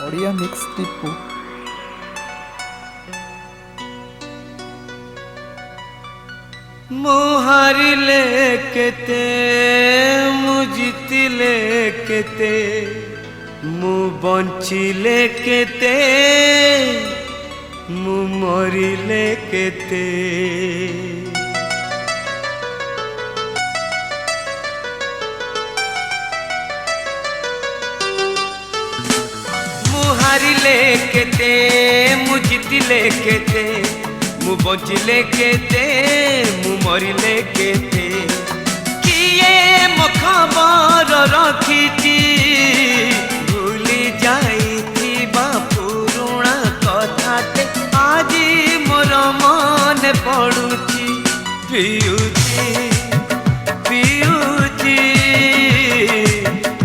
Odia mix Tipu. ମୁଁ ହାରିଲେ କେତେ ମୁଁ ଜିତିଲେ କେତେ ମୁଁ ବଞ୍ଚିଲେ କେତେ ମୁଁ ମରିଲେ କେତେ ମୁଁ ହାରିଲେ କେତେ ମୁଁ ଜିତିଲେ କେତେ ମୁଁ ବଞ୍ଚିଲେ କେତେ ମୁଁ ମରିଲେ କେତେ କିଏ ମୋ ଖବର ରଖିଛି ଭୁଲି ଯାଇଥିବା ପୁରୁଣା କଥାଟେ ଆଜି ମୋର ମନେ ପଡୁଛି ପିଉଚି ପିଉଚି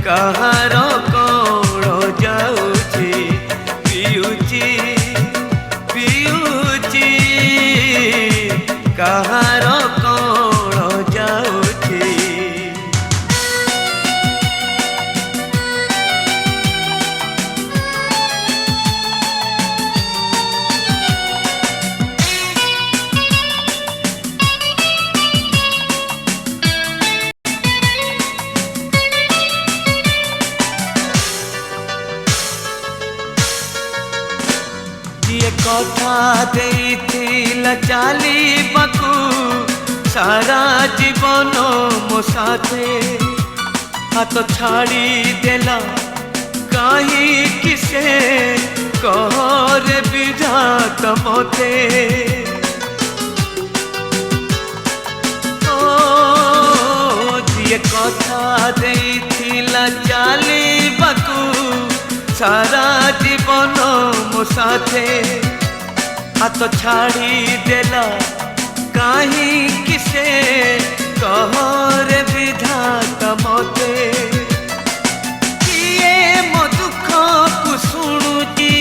କାହାର କଣ ଯାଉଛି ପିଉଚି ପିଉଚି କାହାର କଣ ଯାଉଛି ଯିଏ କଥା ଦେଇଥିଲା ଚାଲିବାକୁ ସାରା ଜୀବନ ମୋ ସାଥେ ହାତ ଛାଡ଼ିଦେଲା କାହିଁକି ସେ କହରେ ବିଧାତା ମତେ ଯିଏ କଥା ଦେଇଥିଲା ଚାଲିବାକୁ सारा जीवन मो साथे हाथ छाड़ी देला कहीं किसे कहर विधाता मते किए मो दुख को शुणुची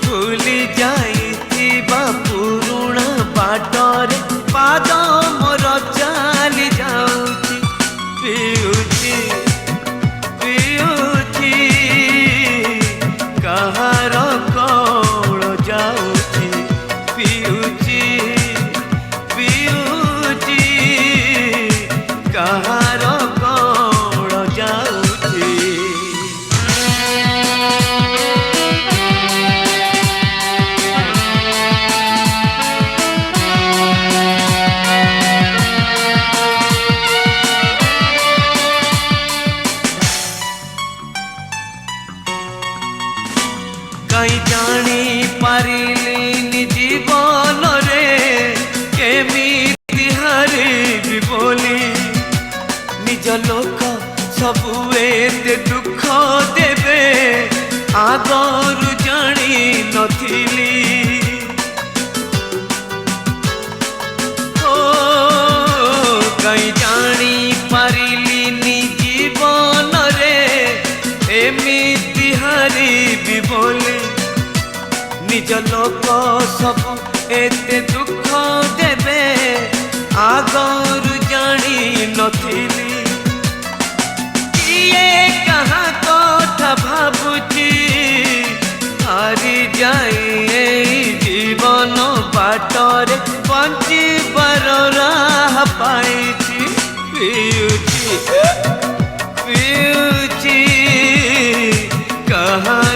भूली जाइथिबा पुरुणा बाटर पाद मोर चली जाउची पिउची पिउची काହାର कौन जाऊची पिउची पिउची काହାର कौन जाऊची कहीं जानी पारिलिनी जीवन रे केमिति हारिबी बोली निज लोक सबु एते दुख देवे आगरु जानी नथिली ओ कहीं जानी पारिलिनी जीवन रे एमिति हारिबी बोली निज लोक सब एते दुख देवे आगरु जानी नथिली किए कहाँ कथा भाबुची हारी जाए जीवन बाटर बंचिबार राह पाइछि पिउची पिउची कहाँ